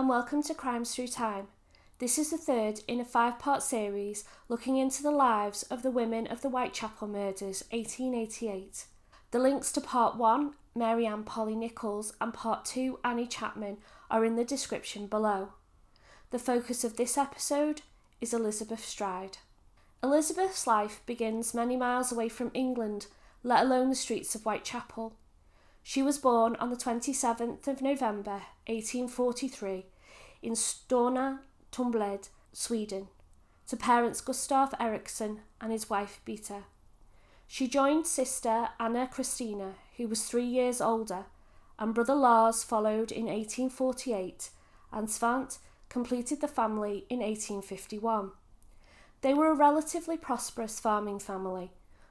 and welcome to Crimes Through Time. This is the third in a 5-part series looking into the lives of the women of the Whitechapel murders 1888. The links to Part 1, Mary Ann Polly Nichols, and Part 2, Annie Chapman, are in the description below. The focus of this episode is Elizabeth Stride. Elizabeth's life begins many miles away from England, let alone the streets of Whitechapel. She was born on the 27th of November 1843 in Storna Tumbled, Sweden, to parents Gustav Eriksson and his wife Bita. She joined sister Anna Christina, who was 3 years older, and brother Lars followed in 1848, and Svante completed the family in 1851. They were a relatively prosperous farming family,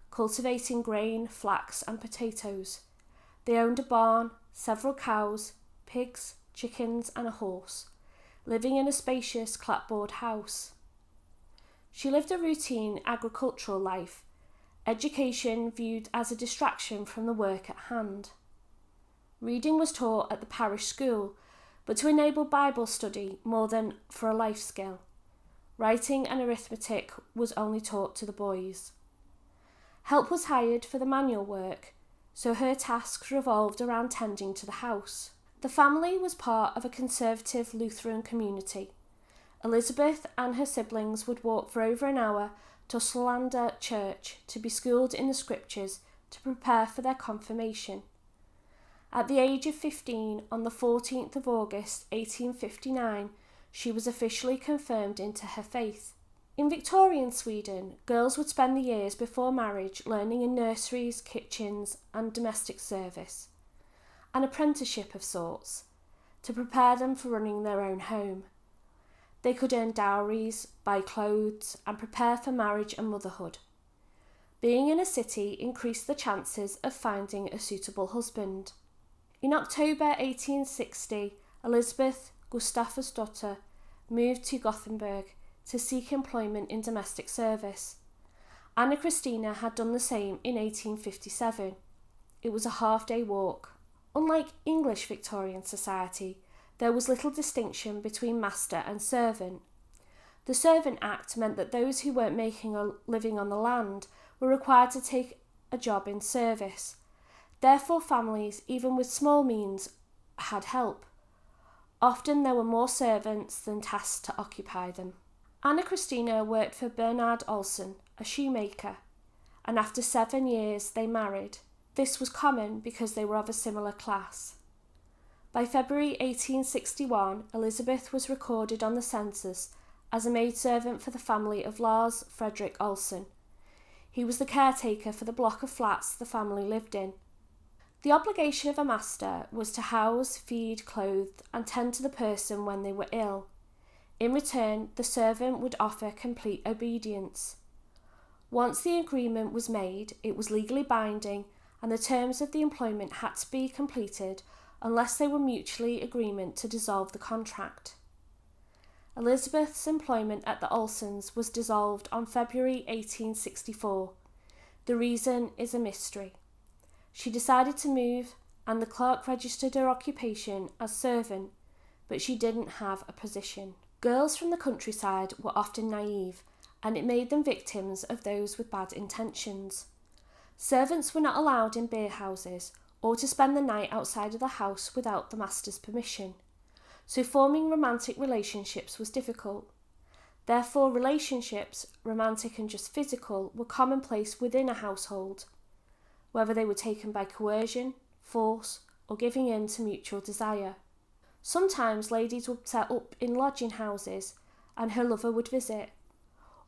cultivating grain, flax and potatoes. They owned a barn, several cows, pigs, chickens and a horse, living in a spacious clapboard house. She lived a routine agricultural life, education viewed as a distraction from the work at hand. Reading was taught at the parish school, but to enable Bible study more than for a life skill. Writing and arithmetic was only taught to the boys. Help was hired for the manual work, so her tasks revolved around tending to the house. The family was part of a conservative Lutheran community. Elizabeth and her siblings would walk for over an hour to Solander Church to be schooled in the scriptures to prepare for their confirmation. At the age of 15, on the 14th of August 1859, she was officially confirmed into her faith. In Victorian Sweden, girls would spend the years before marriage learning in nurseries, kitchens and domestic service, an apprenticeship of sorts, to prepare them for running their own home. They could earn dowries, buy clothes and prepare for marriage and motherhood. Being in a city increased the chances of finding a suitable husband. In October 1860, Elizabeth Gustafsdotter moved to Gothenburg to seek employment in domestic service. Anna Christina had done the same in 1857. It was a half-day walk. Unlike English Victorian society, there was little distinction between master and servant. The Servant Act meant that those who weren't making a living on the land were required to take a job in service. Therefore, families, even with small means, had help. Often there were more servants than tasks to occupy them. Anna Christina worked for Bernard Olsen, a shoemaker, and after 7 years they married. This was common because they were of a similar class. By February 1861, Elizabeth was recorded on the census as a maidservant for the family of Lars Fredrik Olsen. He was the caretaker for the block of flats the family lived in. The obligation of a master was to house, feed, clothe, and tend to the person when they were ill. In return, the servant would offer complete obedience. Once the agreement was made, it was legally binding, and the terms of the employment had to be completed unless they were mutually agreement to dissolve the contract. Elizabeth's employment at the Olsens was dissolved on February 1864. The reason is a mystery. She decided to move, and the clerk registered her occupation as servant, but she didn't have a position. Girls from the countryside were often naive, and it made them victims of those with bad intentions. Servants were not allowed in beer houses or to spend the night outside of the house without the master's permission, so forming romantic relationships was difficult. Therefore, relationships, romantic and just physical, were commonplace within a household, whether they were taken by coercion, force, or giving in to mutual desire. Sometimes ladies would set up in lodging houses and her lover would visit,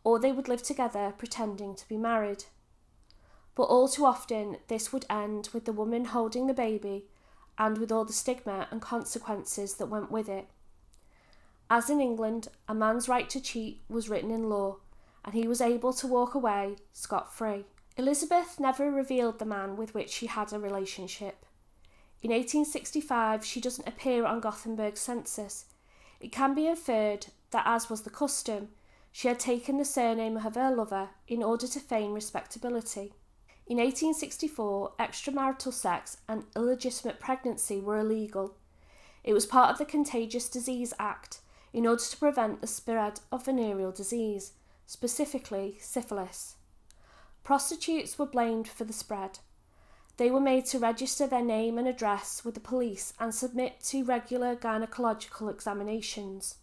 or they would live together pretending to be married. But all too often this would end with the woman holding the baby and with all the stigma and consequences that went with it. As in England, a man's right to cheat was written in law, and he was able to walk away scot-free. Elizabeth never revealed the man with which she had a relationship. In 1865, she doesn't appear on Gothenburg's census. It can be inferred that, as was the custom, she had taken the surname of her lover in order to feign respectability. In 1864, extramarital sex and illegitimate pregnancy were illegal. It was part of the Contagious Disease Act in order to prevent the spread of venereal disease, specifically syphilis. Prostitutes were blamed for the spread. They were made to register their name and address with the police and submit to regular gynecological examinations.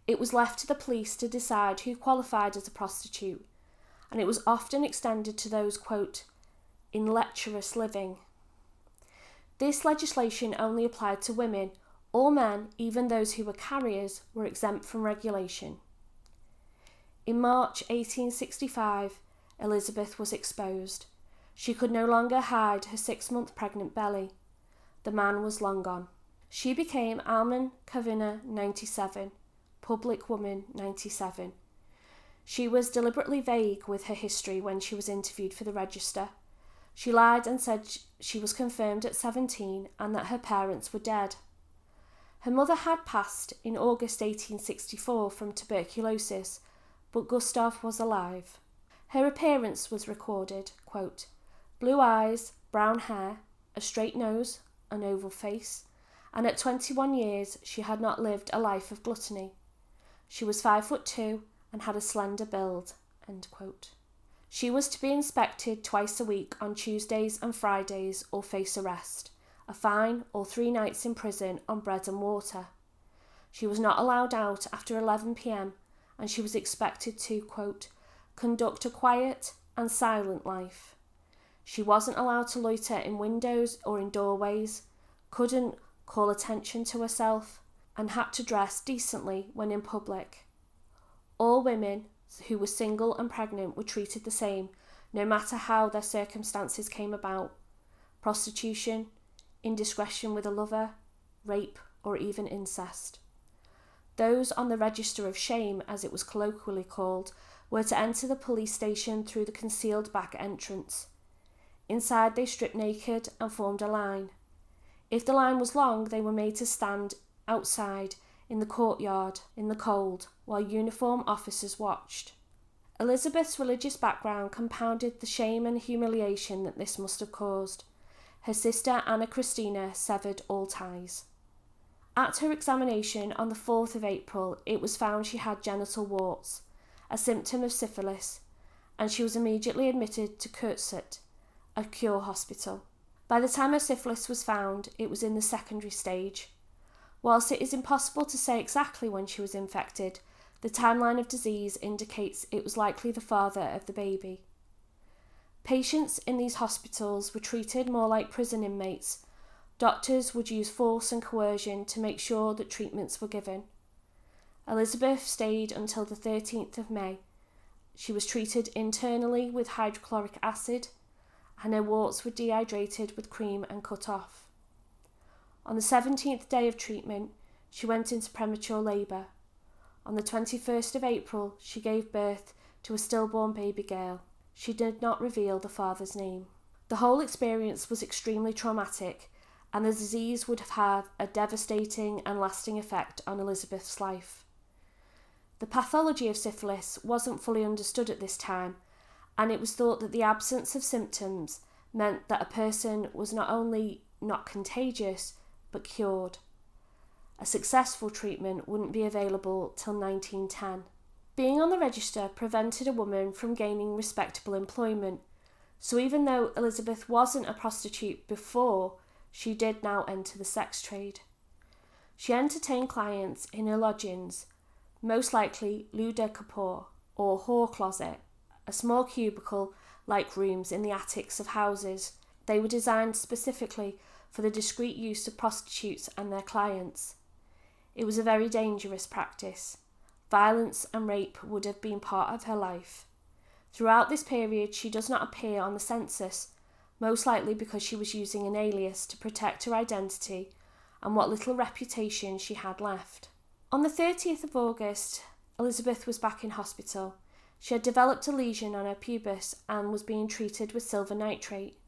It was left to the police to decide who qualified as a prostitute, and it was often extended to those, quote, in lecherous living. This legislation only applied to women. All men, even those who were carriers, were exempt from regulation. In March 1865, Elizabeth was exposed. She could no longer hide her 6-month pregnant belly. The man was long gone. She became Alman Kavina 97, public woman 97. She was deliberately vague with her history when she was interviewed for the register. She lied and said she was confirmed at 17 and that her parents were dead. Her mother had passed in August 1864 from tuberculosis, but Gustav was alive. Her appearance was recorded, quote, blue eyes, brown hair, a straight nose, an oval face, and at 21 years she had not lived a life of gluttony. She was 5'2" and had a slender build, end quote. She was to be inspected twice a week on Tuesdays and Fridays or face arrest, a fine or 3 nights in prison on bread and water. She was not allowed out after 11 p.m. and she was expected to, quote, conduct a quiet and silent life. She wasn't allowed to loiter in windows or in doorways, couldn't call attention to herself, and had to dress decently when in public. All women who were single and pregnant were treated the same, no matter how their circumstances came about: prostitution, indiscretion with a lover, rape, or even incest. Those on the register of shame, as it was colloquially called, were to enter the police station through the concealed back entrance. Inside they stripped naked and formed a line. If the line was long, they were made to stand outside in the courtyard in the cold while uniformed officers watched. Elizabeth's religious background compounded the shame and humiliation that this must have caused. Her sister Anna Christina severed all ties. At her examination on the 4th of April, it was found she had genital warts, a symptom of syphilis, and she was immediately admitted to Kurtzet, a cure hospital. By the time her syphilis was found, it was in the secondary stage. Whilst it is impossible to say exactly when she was infected, the timeline of disease indicates it was likely the father of the baby. Patients in these hospitals were treated more like prison inmates. Doctors would use force and coercion to make sure that treatments were given. Elizabeth stayed until the 13th of May. She was treated internally with hydrochloric acid, and her warts were dehydrated with cream and cut off. On the 17th day of treatment, she went into premature labour. On the 21st of April, she gave birth to a stillborn baby girl. She did not reveal the father's name. The whole experience was extremely traumatic, and the disease would have had a devastating and lasting effect on Elizabeth's life. The pathology of syphilis wasn't fully understood at this time, and it was thought that the absence of symptoms meant that a person was not only not contagious, but cured. A successful treatment wouldn't be available till 1910. Being on the register prevented a woman from gaining respectable employment, so even though Elizabeth wasn't a prostitute before, she did now enter the sex trade. She entertained clients in her lodgings, most likely Luda Kapoor, or whore closet, a small cubicle-like rooms in the attics of houses. They were designed specifically for the discreet use of prostitutes and their clients. It was a very dangerous practice. Violence and rape would have been part of her life. Throughout this period, she does not appear on the census, most likely because she was using an alias to protect her identity and what little reputation she had left. On the 30th of August, Elizabeth was back in hospital. She had developed a lesion on her pubis and was being treated with silver nitrate.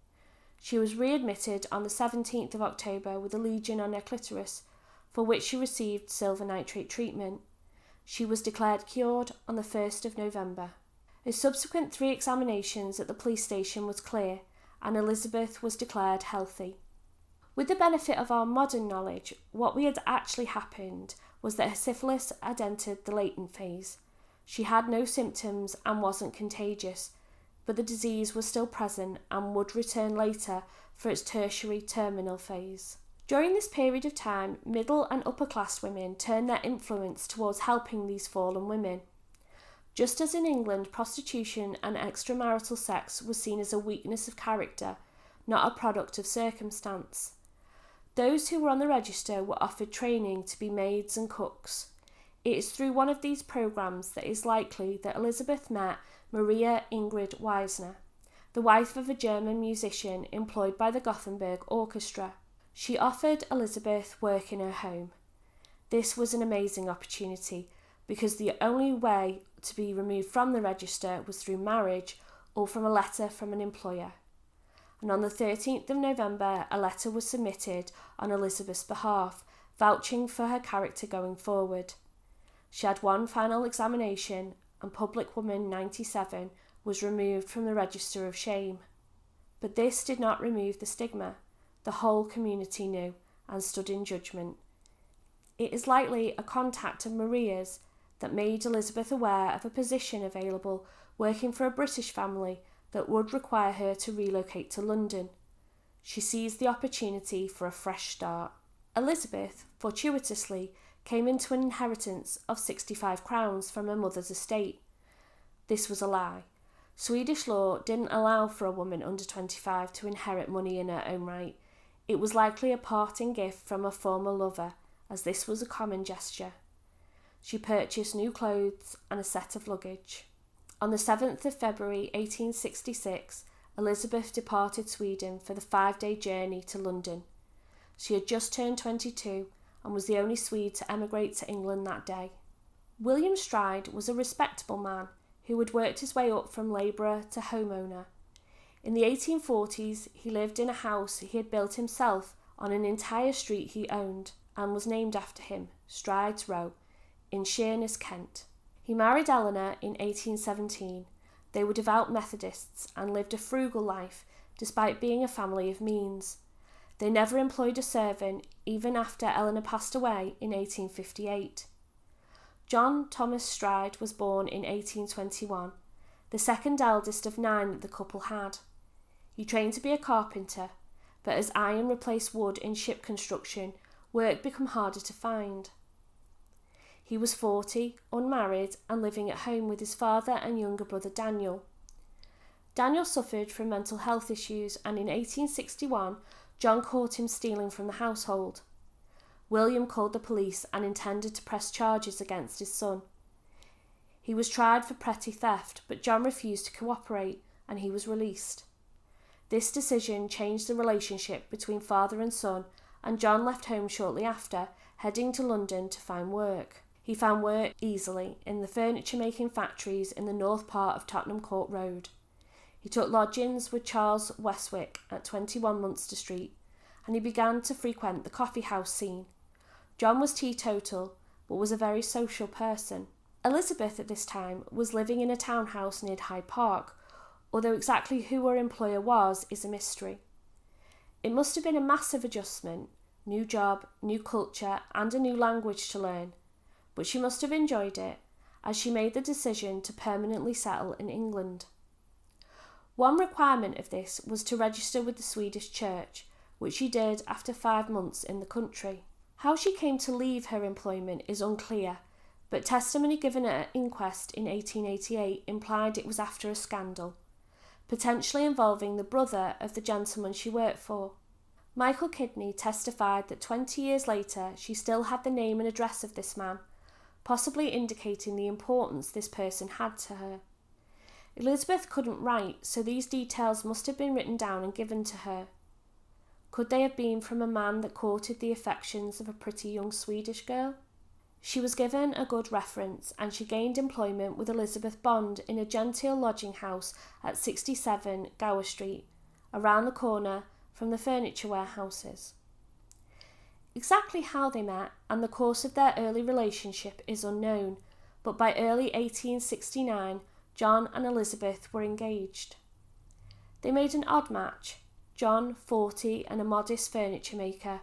She was readmitted on the 17th of October with a lesion on her clitoris, for which she received silver nitrate treatment. She was declared cured on the 1st of November. Her subsequent 3 examinations at the police station was clear, and Elizabeth was declared healthy. With the benefit of our modern knowledge, what had actually happened was that her syphilis had entered the latent phase. She had no symptoms and wasn't contagious, but the disease was still present and would return later for its tertiary terminal phase. During this period of time, middle and upper class women turned their influence towards helping these fallen women. Just as in England, prostitution and extramarital sex was seen as a weakness of character, not a product of circumstance. Those who were on the register were offered training to be maids and cooks. It is through one of these programs that it is likely that Elizabeth met Maria Ingrid Wiesner, the wife of a German musician employed by the Gothenburg Orchestra. She offered Elizabeth work in her home. This was an amazing opportunity because the only way to be removed from the register was through marriage or from a letter from an employer. And on the 13th of November, a letter was submitted on Elizabeth's behalf, vouching for her character going forward. She had one final examination, and Public Woman 97 was removed from the register of shame. But this did not remove the stigma. The whole community knew and stood in judgment. It is likely a contact of Maria's that made Elizabeth aware of a position available working for a British family that would require her to relocate to London. She seized the opportunity for a fresh start. Elizabeth, fortuitously, came into an inheritance of 65 crowns from her mother's estate. This was a lie. Swedish law didn't allow for a woman under 25 to inherit money in her own right. It was likely a parting gift from a former lover, as this was a common gesture. She purchased new clothes and a set of luggage. On the 7th of February 1866, Elizabeth departed Sweden for the 5-day journey to London. She had just turned 22 and was the only Swede to emigrate to England that day. William Stride was a respectable man who had worked his way up from labourer to homeowner. In the 1840s, he lived in a house he had built himself on an entire street he owned and was named after him, Stride's Row, in Sheerness, Kent. He married Eleanor in 1817. They were devout Methodists and lived a frugal life despite being a family of means. They never employed a servant even after Eleanor passed away in 1858. John Thomas Stride was born in 1821, the second eldest of 9 that the couple had. He trained to be a carpenter, but as iron replaced wood in ship construction, work became harder to find. He was 40, unmarried, and living at home with his father and younger brother Daniel. Daniel suffered from mental health issues, and in 1861, John caught him stealing from the household. William called the police and intended to press charges against his son. He was tried for petty theft, but John refused to cooperate, and he was released. This decision changed the relationship between father and son, and John left home shortly after, heading to London to find work. He found work easily in the furniture-making factories in the north part of Tottenham Court Road. He took lodgings with Charles Westwick at 21 Munster Street, and he began to frequent the coffee house scene. John was teetotal, but was a very social person. Elizabeth at this time was living in a townhouse near Hyde Park, although exactly who her employer was is a mystery. It must have been a massive adjustment, new job, new culture, and a new language to learn. But she must have enjoyed it, as she made the decision to permanently settle in England. One requirement of this was to register with the Swedish Church, which she did after 5 months in the country. How she came to leave her employment is unclear, but testimony given at an inquest in 1888 implied it was after a scandal, potentially involving the brother of the gentleman she worked for. Michael Kidney testified that 20 years later she still had the name and address of this man, possibly indicating the importance this person had to her. Elizabeth couldn't write, so these details must have been written down and given to her. Could they have been from a man that courted the affections of a pretty young Swedish girl? She was given a good reference, and she gained employment with Elizabeth Bond in a genteel lodging house at 67 Gower Street, around the corner from the furniture warehouses. Exactly how they met and the course of their early relationship is unknown, but by early 1869, John and Elizabeth were engaged. They made an odd match. John, 40, and a modest furniture maker,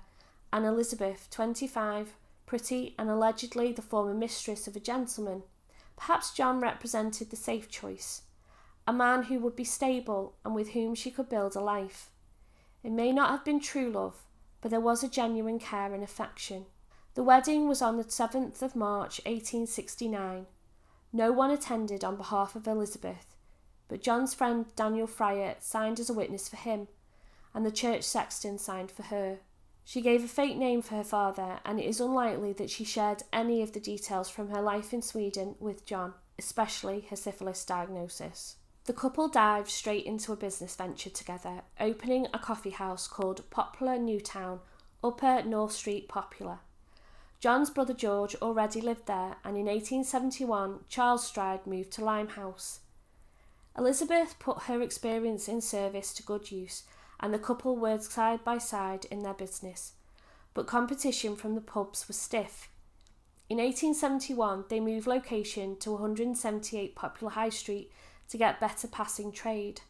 and Elizabeth, 25, pretty and allegedly the former mistress of a gentleman. Perhaps John represented the safe choice, a man who would be stable and with whom she could build a life. It may not have been true love, but there was a genuine care and affection. The wedding was on the 7th of March 1869. No one attended on behalf of Elizabeth, but John's friend Daniel Fryer signed as a witness for him, and the church sexton signed for her. She gave a fake name for her father, and it is unlikely that she shared any of the details from her life in Sweden with John, especially her syphilis diagnosis. The couple dived straight into a business venture together, opening a coffee house called Poplar Newtown, Upper North Street, Poplar. John's brother George already lived there, and in 1871 Charles Stride moved to Limehouse. Elizabeth put her experience in service to good use, and the couple worked side by side in their business, but competition from the pubs was stiff. In 1871 they moved location to 178 Poplar High Street to get better passing trade.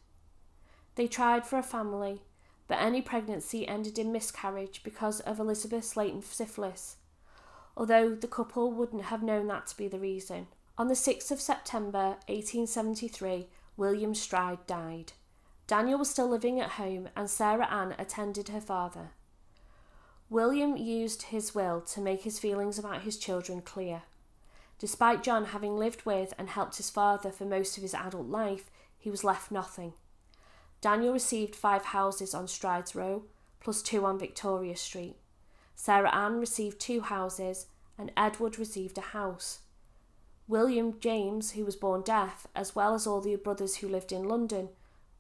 They tried for a family, but any pregnancy ended in miscarriage because of Elizabeth's latent syphilis, although the couple wouldn't have known that to be the reason. On the 6th of September 1873, William Stride died. Daniel was still living at home, and Sarah Ann attended her father. William used his will to make his feelings about his children clear. Despite John having lived with and helped his father for most of his adult life, he was left nothing. Daniel received 5 houses on Strides Row, plus 2 on Victoria Street. Sarah Ann received 2 houses, and Edward received a house. William James, who was born deaf, as well as all the brothers who lived in London,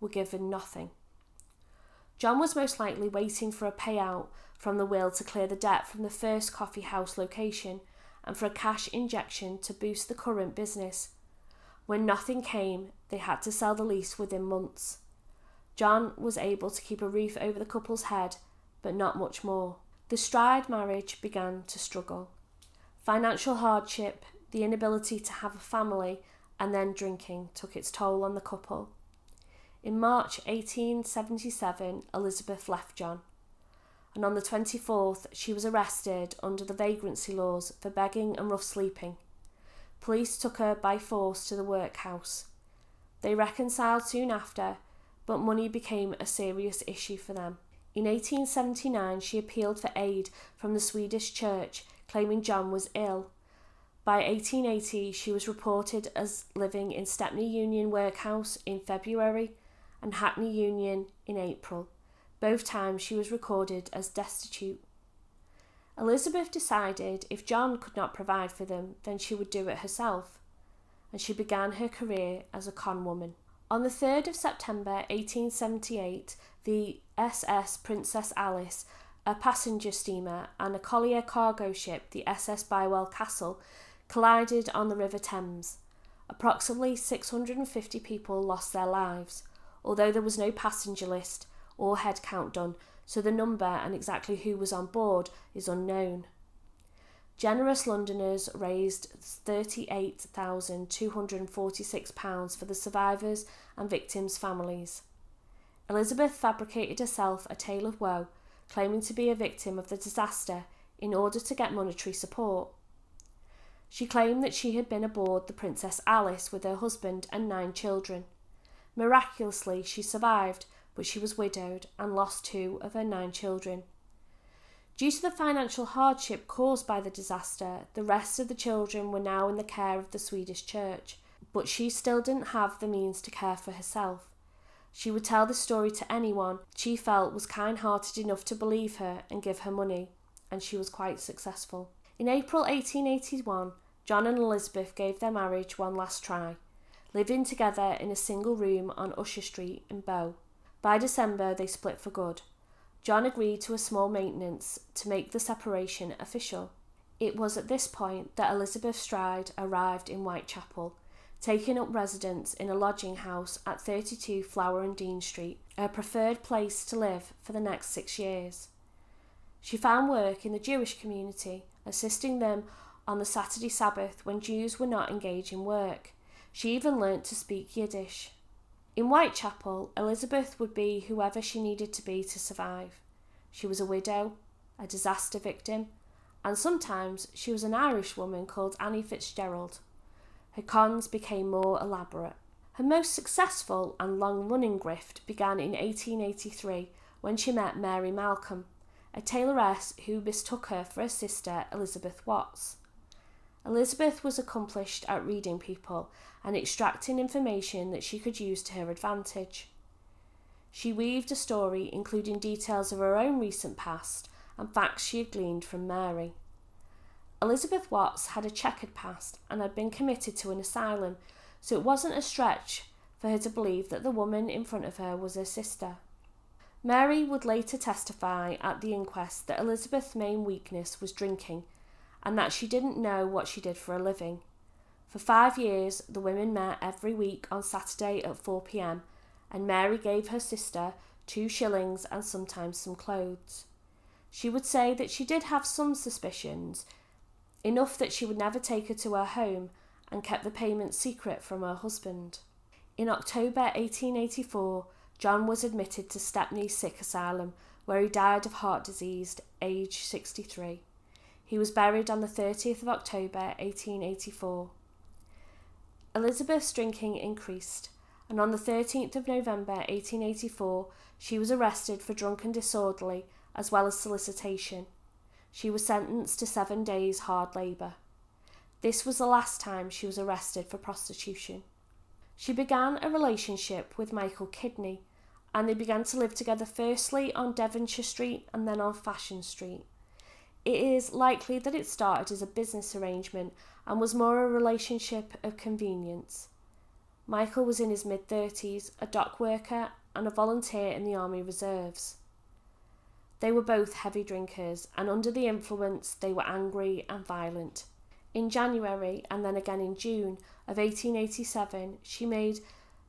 were given nothing. John was most likely waiting for a payout from the will to clear the debt from the first coffee house location and for a cash injection to boost the current business. When nothing came, they had to sell the lease within months. John was able to keep a roof over the couple's head, but not much more. The Stride marriage began to struggle. Financial hardship, the inability to have a family, and then drinking took its toll on the couple. In March 1877, Elizabeth left John, and on the 24th she was arrested under the vagrancy laws for begging and rough sleeping. Police took her by force to the workhouse. They reconciled soon after, but money became a serious issue for them. In 1879 she appealed for aid from the Swedish church, claiming John was ill. By 1880 she was reported as living in Stepney Union Workhouse in February and Hackney Union in April. Both times she was recorded as destitute. Elizabeth decided if John could not provide for them, then she would do it herself, and she began her career as a con woman. On the 3rd of September 1878, the SS Princess Alice, a passenger steamer, and a collier cargo ship, the SS Bywell Castle, collided on the River Thames. Approximately 650 people lost their lives, although there was no passenger list or head count done, so the number and exactly who was on board is unknown. Generous Londoners raised £38,246 for the survivors and victims' families. Elizabeth fabricated herself a tale of woe, claiming to be a victim of the disaster in order to get monetary support. She claimed that she had been aboard the Princess Alice with her husband and 9 children. Miraculously, she survived, but she was widowed and lost 2 of her 9 children. Due to the financial hardship caused by the disaster, the rest of the children were now in the care of the Swedish church, but she still didn't have the means to care for herself. She would tell the story to anyone she felt was kind-hearted enough to believe her and give her money, and she was quite successful. In April 1881, John and Elizabeth gave their marriage one last try, living together in a single room on Usher Street in Bow. By December, they split for good. John agreed to a small maintenance to make the separation official. It was at this point that Elizabeth Stride arrived in Whitechapel, taking up residence in a lodging house at 32 Flower and Dean Street, her preferred place to live for the next 6 years. She found work in the Jewish community, assisting them on the Saturday Sabbath when Jews were not engaged in work. She even learnt to speak Yiddish. In Whitechapel, Elizabeth would be whoever she needed to be to survive. She was a widow, a disaster victim, and sometimes she was an Irish woman called Annie Fitzgerald. Her cons became more elaborate. Her most successful and long-running grift began in 1883 when she met Mary Malcolm, a tailoress who mistook her for her sister Elizabeth Watts. Elizabeth was accomplished at reading people and extracting information that she could use to her advantage. She weaved a story including details of her own recent past and facts she had gleaned from Mary. Elizabeth Watts had a checkered past and had been committed to an asylum, so it wasn't a stretch for her to believe that the woman in front of her was her sister. Mary would later testify at the inquest that Elizabeth's main weakness was drinking, and that she didn't know what she did for a living. For 5 years, the women met every week on Saturday at 4 p.m, and Mary gave her sister 2 shillings and sometimes some clothes. She would say that she did have some suspicions, enough that she would never take her to her home and kept the payment secret from her husband. In October 1884, John was admitted to Stepney Sick Asylum, where he died of heart disease, aged 63. He was buried on the 30th of October 1884. Elizabeth's drinking increased, and on the 13th of November 1884, she was arrested for drunken disorderly as well as solicitation. She was sentenced to 7 days hard labour. This was the last time she was arrested for prostitution. She began a relationship with Michael Kidney, and they began to live together firstly on Devonshire Street and then on Fashion Street. It is likely that it started as a business arrangement and was more a relationship of convenience. Michael was in his mid-30s, a dock worker and a volunteer in the Army Reserves. They were both heavy drinkers, and under the influence they were angry and violent. In January, and then again in June of 1887, she made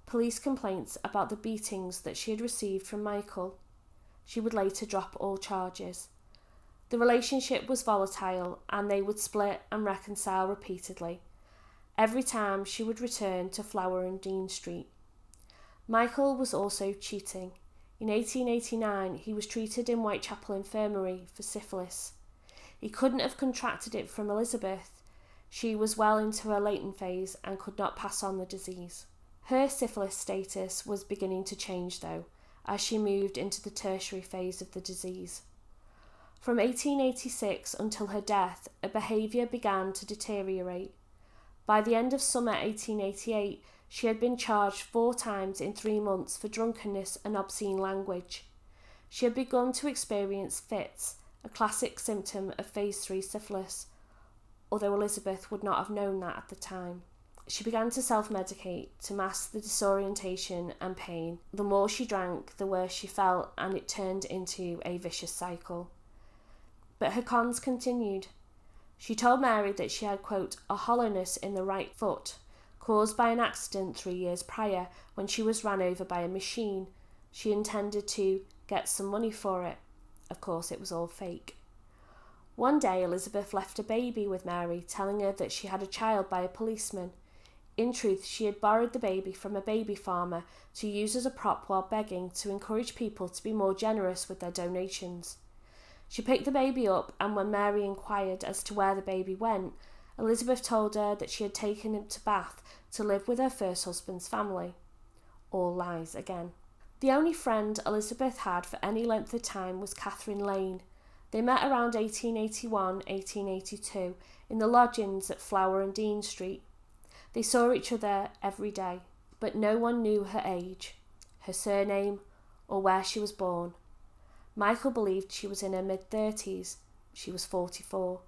police complaints about the beatings that she had received from Michael. She would later drop all charges. The relationship was volatile, and they would split and reconcile repeatedly. Every time she would return to Flower and Dean Street. Michael was also cheating. In 1889, he was treated in Whitechapel Infirmary for syphilis. He couldn't have contracted it from Elizabeth. She was well into her latent phase and could not pass on the disease. Her syphilis status was beginning to change, though, as she moved into the tertiary phase of the disease. From 1886 until her death, her behaviour began to deteriorate. By the end of summer 1888, she had been charged 4 times in 3 months for drunkenness and obscene language. She had begun to experience fits, a classic symptom of phase 3 syphilis, although Elizabeth would not have known that at the time. She began to self-medicate to mask the disorientation and pain. The more she drank, the worse she felt, and it turned into a vicious cycle. But her cons continued. She told Mary that she had, quote, a hollowness in the right foot, caused by an accident 3 years prior when she was ran over by a machine. She intended to get some money for it. Of course, it was all fake. One day, Elizabeth left a baby with Mary, telling her that she had a child by a policeman. In truth, she had borrowed the baby from a baby farmer to use as a prop while begging to encourage people to be more generous with their donations. She picked the baby up, and when Mary inquired as to where the baby went, Elizabeth told her that she had taken him to Bath to live with her first husband's family. All lies again. The only friend Elizabeth had for any length of time was Catherine Lane. They met around 1881-1882 in the lodgings at Flower and Dean Street. They saw each other every day, but no one knew her age, her surname, or where she was born. Michael believed she was in her mid-30s. She was 44.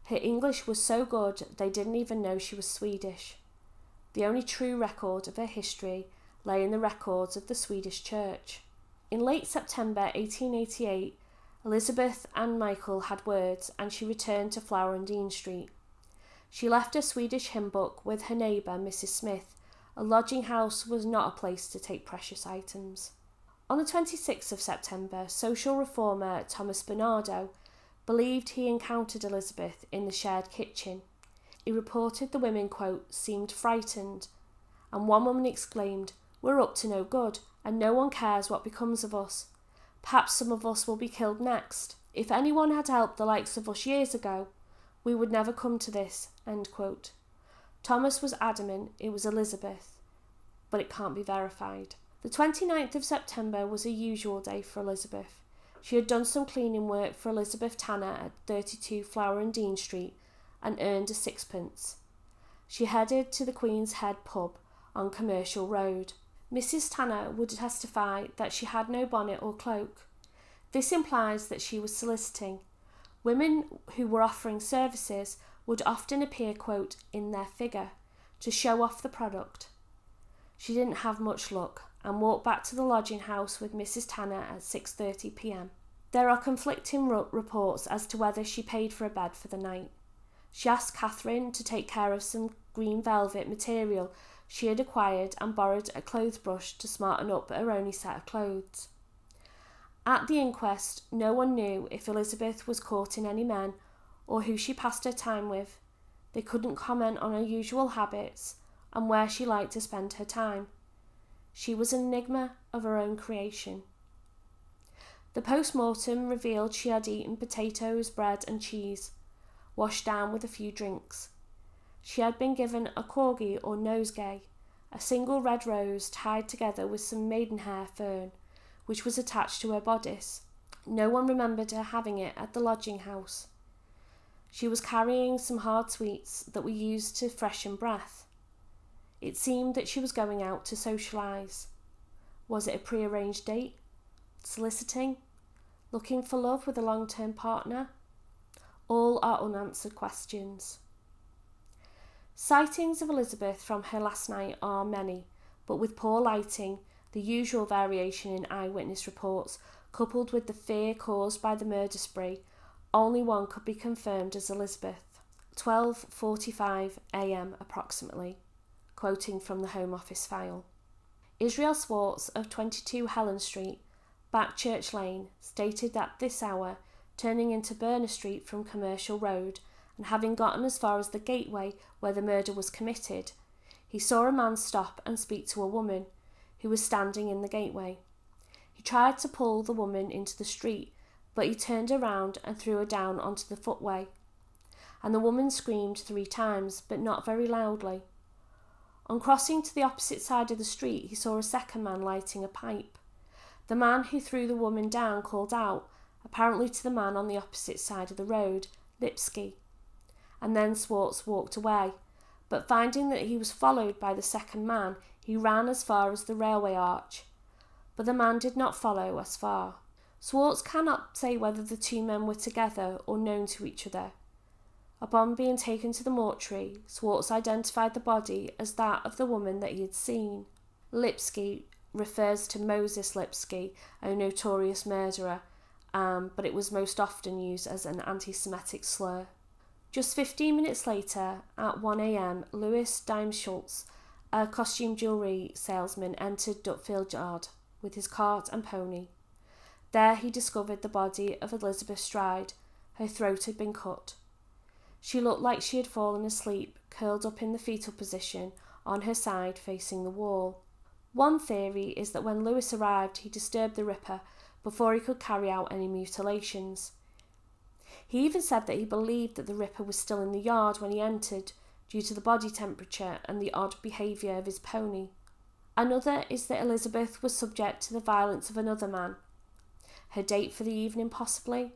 Her English was so good they didn't even know she was Swedish. The only true record of her history lay in the records of the Swedish church. In late September 1888, Elizabeth and Michael had words, and she returned to Flower and Dean Street. She left a Swedish hymn book with her neighbour, Mrs. Smith. A lodging house was not a place to take precious items. On the 26th of September, social reformer Thomas Bernardo believed he encountered Elizabeth in the shared kitchen. He reported the women, quote, seemed frightened, and one woman exclaimed, We're up to no good, and no one cares what becomes of us. Perhaps some of us will be killed next. If anyone had helped the likes of us years ago, we would never come to this." End quote. Thomas was adamant it was Elizabeth, but it can't be verified. The 29th of September was a usual day for Elizabeth. She had done some cleaning work for Elizabeth Tanner at 32 Flower and Dean Street and earned a sixpence. She headed to the Queen's Head pub on Commercial Road. Mrs. Tanner would testify that she had no bonnet or cloak. This implies that she was soliciting. Women who were offering services would often appear, quote, "in their figure," to show off the product. She didn't have much luck and walked back to the lodging house with Mrs. Tanner at 6:30 p.m. There are conflicting reports as to whether she paid for a bed for the night. She asked Catherine to take care of some green velvet material she had acquired and borrowed a clothes brush to smarten up her only set of clothes. At the inquest, no one knew if Elizabeth was courting any men or who she passed her time with. They couldn't comment on her usual habits and where she liked to spend her time. She was an enigma of her own creation. The post-mortem revealed she had eaten potatoes, bread and cheese, washed down with a few drinks. She had been given a corgi or nosegay, a single red rose tied together with some maidenhair fern, which was attached to her bodice. No one remembered her having it at the lodging house. She was carrying some hard sweets that were used to freshen breath. It seemed that she was going out to socialise. Was it a prearranged date? Soliciting? Looking for love with a long-term partner? All are unanswered questions. Sightings of Elizabeth from her last night are many, but with poor lighting, the usual variation in eyewitness reports, coupled with the fear caused by the murder spree, only one could be confirmed as Elizabeth. 12:45 a.m. approximately, quoting from the Home Office file. Israel Swartz of 22 Helen Street, Backchurch Lane, stated that this hour, turning into Burner Street from Commercial Road and having gotten as far as the gateway where the murder was committed, he saw a man stop and speak to a woman who was standing in the gateway. He tried to pull the woman into the street, but he turned around and threw her down onto the footway, and the woman screamed 3 times, but not very loudly. On crossing to the opposite side of the street, he saw a second man lighting a pipe. The man who threw the woman down called out, apparently to the man on the opposite side of the road, Lipsky, and then Swartz walked away, but finding that he was followed by the second man, he ran as far as the railway arch, but the man did not follow as far. Swartz cannot say whether the 2 men were together or known to each other. Upon being taken to the mortuary, Swartz identified the body as that of the woman that he had seen. Lipsky refers to Moses Lipsky, a notorious murderer, but it was most often used as an anti-Semitic slur. Just 15 minutes later, at 1 a.m, Louis Daimschultz, a costume jewellery salesman, entered Dutfield Yard with his cart and pony. There he discovered the body of Elizabeth Stride. Her throat had been cut. She looked like she had fallen asleep, curled up in the fetal position, on her side facing the wall. One theory is that when Louis arrived, he disturbed the Ripper before he could carry out any mutilations. He even said that he believed that the Ripper was still in the yard when he entered, due to the body temperature and the odd behaviour of his pony. Another is that Elizabeth was subject to the violence of another man, her date for the evening possibly,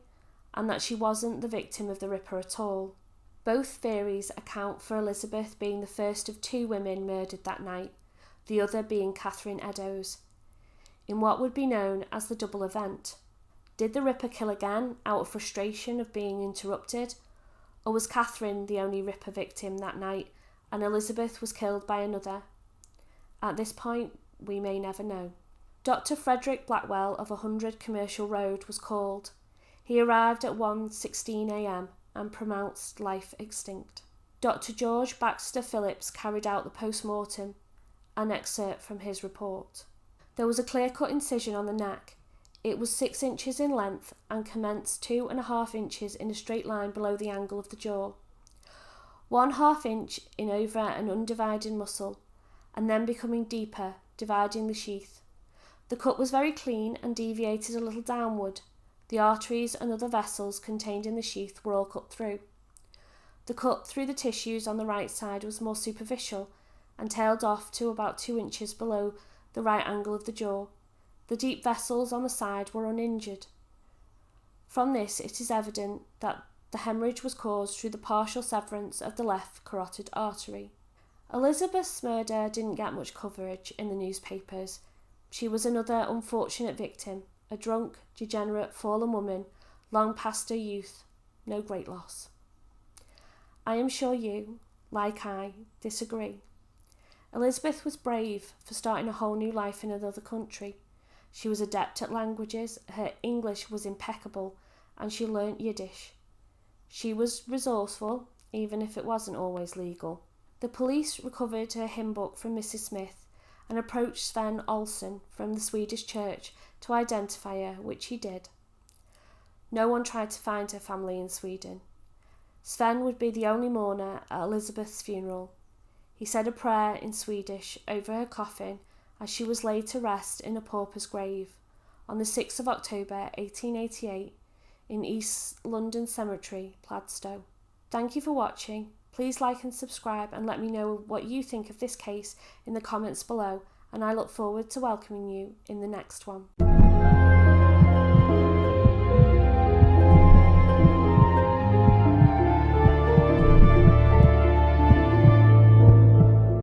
and that she wasn't the victim of the Ripper at all. Both theories account for Elizabeth being the first of 2 women murdered that night, the other being Catherine Eddowes, in what would be known as the double event. Did the Ripper kill again out of frustration of being interrupted, or was Catherine the only Ripper victim that night and Elizabeth was killed by another? At this point, we may never know. Dr. Frederick Blackwell of 100 Commercial Road was called. He arrived at 1:16 a.m. and pronounced life extinct. Dr. George Baxter Phillips carried out the post-mortem. An excerpt from his report. There was a clear-cut incision on the neck. It was 6 inches in length and commenced 2.5 inches in a straight line below the angle of the jaw. 1/2 inch in over an undivided muscle, and then becoming deeper dividing the sheath. The cut was very clean and deviated a little downward. The arteries and other vessels contained in the sheath were all cut through. The cut through the tissues on the right side was more superficial and tailed off to about 2 inches below the right angle of the jaw. The deep vessels on the side were uninjured. From this, it is evident that the hemorrhage was caused through the partial severance of the left carotid artery. Elizabeth's murder didn't get much coverage in the newspapers. She was another unfortunate victim, a drunk, degenerate, fallen woman, long past her youth. No great loss. I am sure you, like I, disagree. Elizabeth was brave for starting a whole new life in another country. She was adept at languages, her English was impeccable, and she learnt Yiddish. She was resourceful, even if it wasn't always legal. The police recovered her hymn book from Mrs. Smith and approached Sven Olsen from the Swedish church to identify her, which he did. No one tried to find her family in Sweden. Sven would be the only mourner at Elizabeth's funeral. He said a prayer in Swedish over her coffin as she was laid to rest in a pauper's grave on the 6th of October 1888 in East London Cemetery, Plaistow. Thank you for watching. Please like and subscribe and let me know what you think of this case in the comments below, and I look forward to welcoming you in the next one.